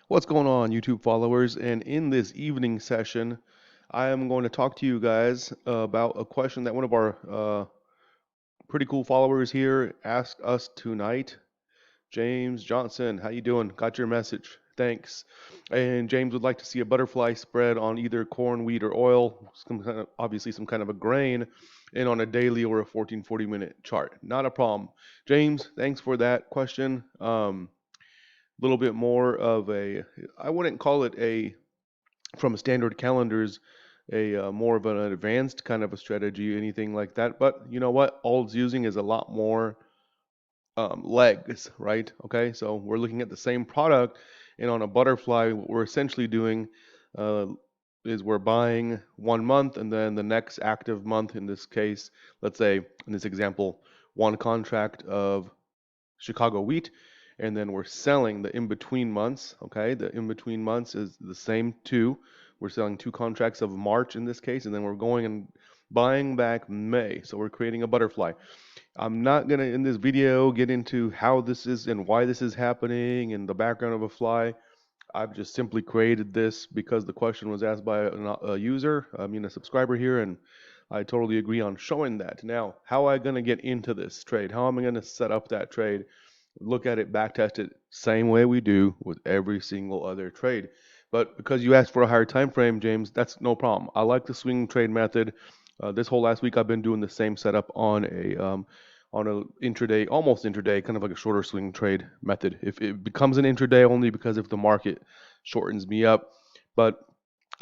What's going on, YouTube followers? And in this evening session, I am going to talk to you guys about a question that one of our pretty cool followers here asked us tonight. James Johnson, how you doing? Got your message. Thanks. And James would like to see a butterfly spread on either corn, wheat, or oil, obviously some kind of a grain, and on a daily or a 14-40 minute chart. Not a problem. James, thanks for that question. Little bit more of a, I wouldn't call it a from a standard calendars, a more of an advanced kind of a strategy, anything like that. But you know what? All it's using is a lot more legs, right? Okay, so we're looking at the same product, and on a butterfly, what we're essentially doing uh, is we're buying 1 month, and then the next active month, in this case, let's say in this example, one contract of Chicago wheat, and then we're selling the in-between months. Okay, the in-between months is the same two. We're selling two contracts of March in this case, and then we're going and buying back May. So we're creating a butterfly. I'm not gonna in this video get into how this is and why this is happening and the background of a fly. I've just simply created this because the question was asked by a user, I mean a subscriber here, and I totally agree on showing that. Now, how am I gonna get into this trade? How am I gonna set up that trade? Look at it, back test it, same way we do with every single other trade. But because you asked for a higher time frame, James, that's no problem. I like the swing trade method. This whole last week, I've been doing the same setup on a intraday, almost intraday, kind of like a shorter swing trade method. If it becomes an intraday only because if the market shortens me up, but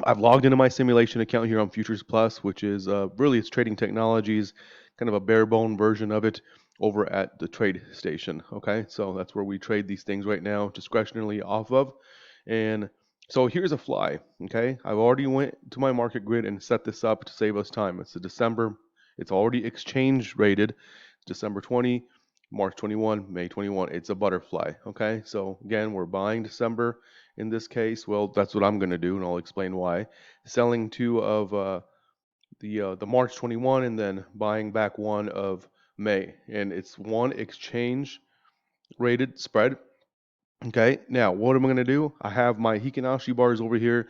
I've logged into my simulation account here on Futures Plus, which is really it's trading technologies, kind of a bare bone version of it over at the trade station. Okay, so that's where we trade these things right now, discretionarily off of. And so here's a fly. Okay, I've already went to my market grid and set this up to save us time. It's a December. It's already exchange rated. December 20, March 21, May 21. It's a butterfly. Okay, so again, we're buying December in this case. Well, that's what I'm going to do, and I'll explain why. Selling two of the March 21, and then buying back one of May, and it's one exchange rated spread. Okay, now what am I going to do? I have my Hikinashi bars over here.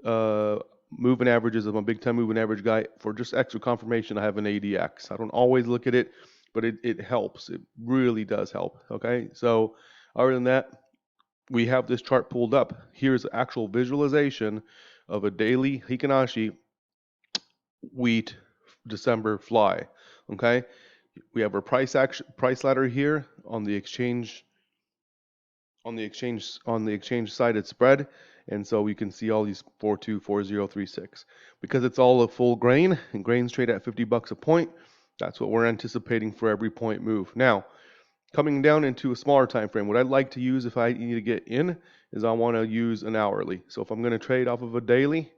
Uh, Moving averages. I'm a big time moving average guy. For just extra confirmation, I have an ADX. I don't always look at it, but it helps. It really does help. Okay, so other than that, we have this chart pulled up. Here's actual visualization of a daily Hikinashi wheat December fly. Okay, we have our price ladder here on the exchange sided spread, and so we can see all these 424036 because it's all a full grain and grains trade at $50 a point. That's what we're anticipating for every point move. Now, coming down into a smaller time frame, what I'd like to use if I need to get in is I want to use an hourly. So if I'm going to trade off of a daily,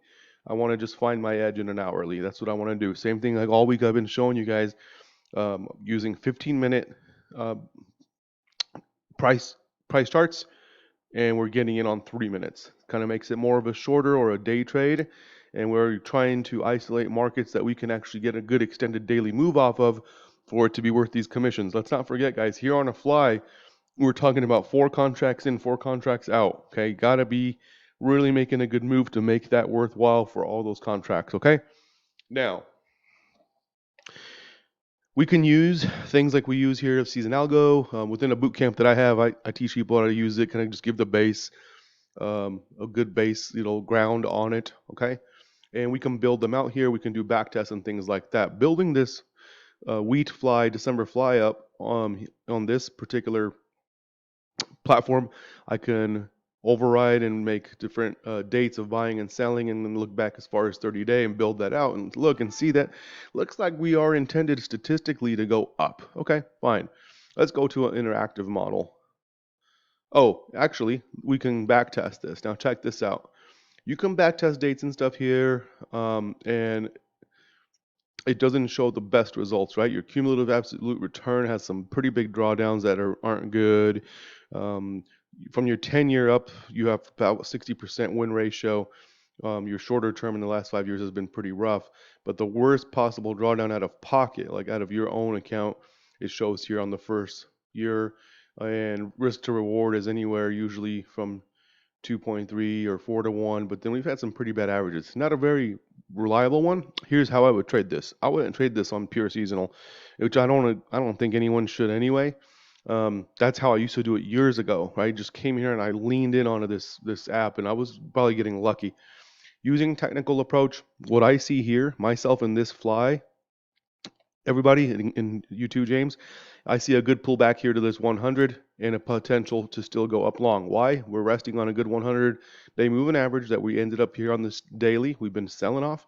I want to just find my edge in an hourly. That's what I want to do. Same thing like all week I've been showing you guys using 15-minute uh, price price charts, and we're getting in on 3 minutes. Kind of makes it more of a shorter or a day trade, and we're trying to isolate markets that we can actually get a good extended daily move off of for it to be worth these commissions. Let's not forget, guys, here on a fly, we're talking about 4 contracts in, 4 contracts out. Okay, gotta be really making a good move to make that worthwhile for all those contracts. Okay, now we can use things like we use here of Season Algo within a boot camp that I have. I teach people how to use it. Kind of just give the base, a good base, ground on it. Okay, and we can build them out here. We can do back tests and things like that. Building this wheat fly December fly up on this particular platform, I can override and make different dates of buying and selling, and then look back as far as 30-day and build that out and look and see that looks like we are intended statistically to go up. Okay, fine. Let's go to an interactive model. Oh, actually, we can backtest this. Now check this out. You can backtest dates and stuff here, and it doesn't show the best results, right? Your cumulative absolute return has some pretty big drawdowns that aren't good. Um, from your 10-year up, you have about 60% win ratio. Your shorter term in the last 5 years has been pretty rough, but the worst possible drawdown out of pocket, like out of your own account, it shows here on the first year. And risk to reward is anywhere usually from 2.3 or 4 to 1, but then we've had some pretty bad averages. Not a very reliable one. Here's how I would trade this. I wouldn't trade this on pure seasonal, which I don't think anyone should anyway. That's how I used to do it years ago, right? Just came here and I leaned in onto this app, and I was probably getting lucky. Using technical approach, what I see here, myself in this fly, everybody, and you too, James, I see a good pullback here to this 100 and a potential to still go up long. Why? We're resting on a good 100-day moving average that we ended up here on this daily. We've been selling off.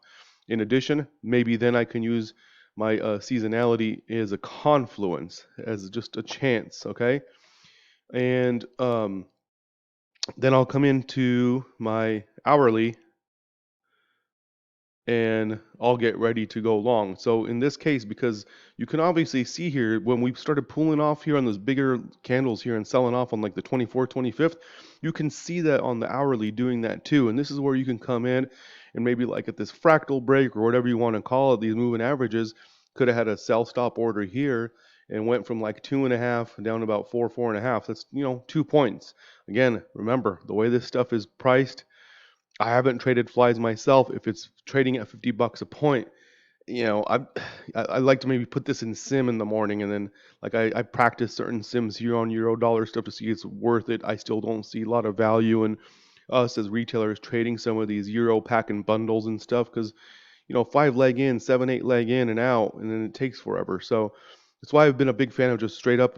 In addition, maybe then I can use my seasonality as a confluence, as just a chance, okay? And then I'll come into my hourly and I'll get ready to go long. So in this case, because you can obviously see here when we started pulling off here on those bigger candles here and selling off on like the 24th, 25th, you can see that on the hourly doing that too. And this is where you can come in and maybe like at this fractal break or whatever you want to call it, these moving averages could have had a sell stop order here and went from like 2.5 down to about 4.5. That's 2 points. Again, remember the way this stuff is priced. I haven't traded flies myself. If it's trading at $50 a point, I like to maybe put this in sim in the morning, and then like I practice certain sims here on euro dollar stuff to see it's worth it. I still don't see a lot of value in us as retailers trading some of these euro pack and bundles and stuff because 5 leg in, 7, 8 leg in and out, and then it takes forever. So that's why I've been a big fan of just straight up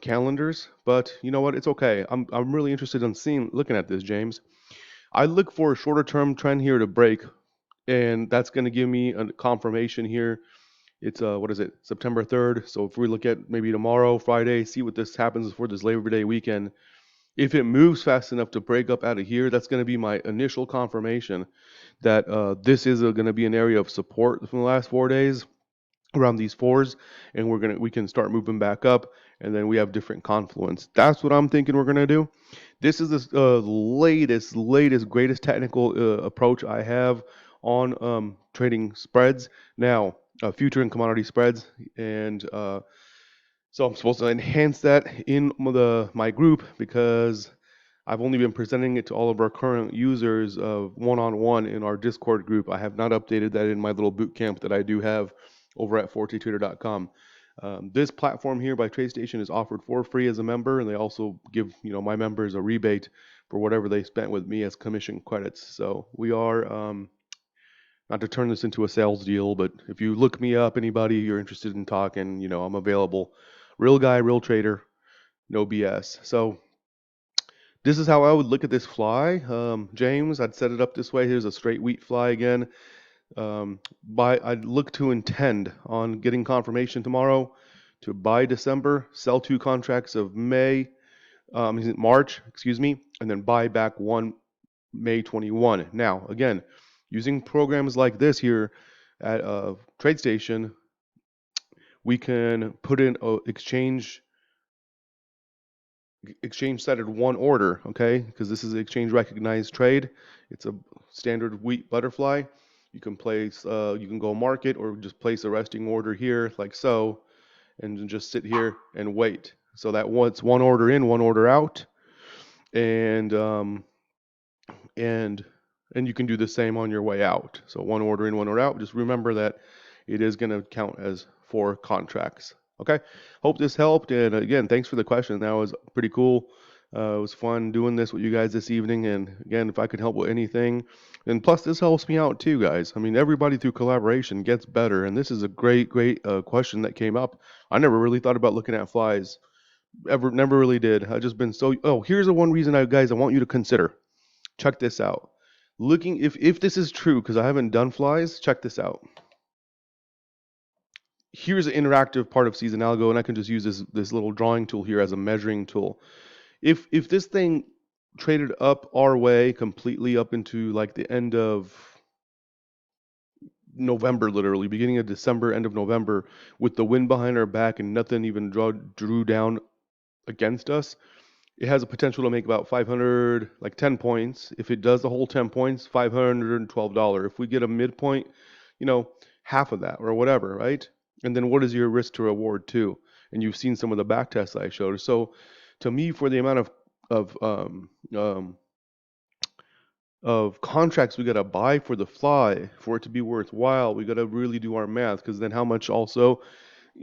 calendars. But you know what? It's okay. I'm really interested in looking at this, James. I look for a shorter term trend here to break, and that's going to give me a confirmation here. It's what is it, September 3rd? So if we look at maybe tomorrow, Friday, see what this happens for this Labor Day weekend. If it moves fast enough to break up out of here, that's going to be my initial confirmation that this is going to be an area of support from the last 4 days around these fours, and we can start moving back up, and then we have different confluence. That's what I'm thinking we're gonna do. This is the latest, greatest technical approach I have on trading spreads. Now, future and commodity spreads, and so I'm supposed to enhance that in my group because I've only been presenting it to all of our current users one-on-one in our Discord group. I have not updated that in my little boot camp that I do have over at fortetrader.com. This platform here by TradeStation is offered for free as a member, and they also give my members a rebate for whatever they spent with me as commission credits. So we are not to turn this into a sales deal, but if you look me up, anybody you're interested in talking, I'm available. Real guy, real trader, no BS. So this is how I would look at this fly. James, I'd set it up this way. Here's a straight wheat fly again. I'd look to intend on getting confirmation tomorrow to buy December, sell 2 contracts of March, excuse me, and then buy back one May 21. Now, again, using programs like this here at TradeStation, we can put in a exchange setted one order, okay? Because this is an exchange recognized trade. It's a standard wheat butterfly. You can go market or just place a resting order here like so, and then just sit here and wait. So that once one order in, one order out, and and you can do the same on your way out. So one order in, one order out. Just remember that it is going to count as 4 contracts. Okay. Hope this helped. And again, thanks for the question. That was pretty cool. It was fun doing this with you guys this evening. And again, if I could help with anything, and plus this helps me out too, guys. I mean, everybody through collaboration gets better. And this is a great question that came up. I never really thought about looking at flies. Never really did. I just been so. Oh, here's the one reason, guys, I want you to consider. Check this out. Looking if this is true, because I haven't done flies, check this out. Here's an interactive part of Season Algo, and I can just use this little drawing tool here as a measuring tool. If this thing traded up our way completely up into like the end of November, literally beginning of December, end of November, with the wind behind our back and nothing even drew down against us, it has a potential to make about 500, like 10 points. If it does the whole 10 points, $512. If we get a midpoint, half of that or whatever, right? And then what is your risk to reward too? And you've seen some of the back tests I showed. So to me, for the amount of of contracts we gotta buy for the fly for it to be worthwhile. We gotta really do our math because then how much also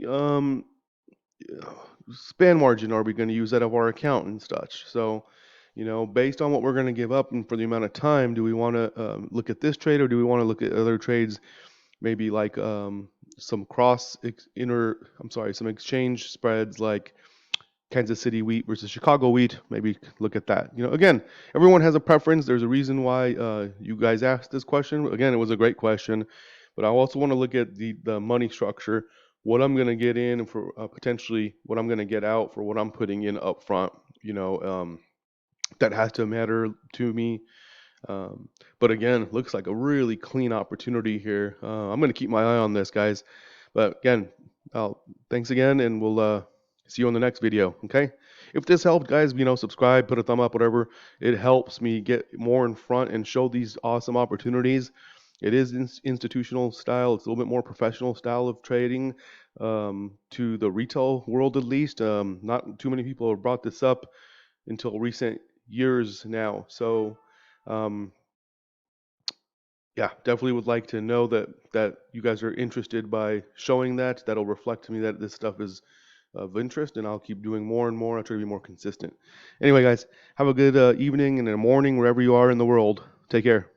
um, span margin are we going to use out of our account and such. So, based on what we're going to give up and for the amount of time, do we want to look at this trade or do we want to look at other trades, maybe like some some exchange spreads like Kansas City wheat versus Chicago wheat. Maybe look at that. Again, everyone has a preference. There's a reason why you guys asked this question. Again, it was a great question, but I also want to look at the money structure, what I'm going to get in for potentially what I'm going to get out for what I'm putting in up front. That has to matter to me. Um, but again, looks like a really clean opportunity here. I'm going to keep my eye on this, guys. But again, thanks again, and we'll see you on the next video. Okay? If this helped, guys, subscribe, put a thumb up, whatever. It helps me get more in front and show these awesome opportunities. It is institutional style. It's a little bit more professional style of trading to the retail world, at least. Not too many people have brought this up until recent years now. So, um, yeah, definitely would like to know that you guys are interested by showing that. That'll reflect to me that this stuff is of interest, and I'll keep doing more and more. I'll try to be more consistent. Anyway, guys, have a good evening and a morning wherever you are in the world. Take care.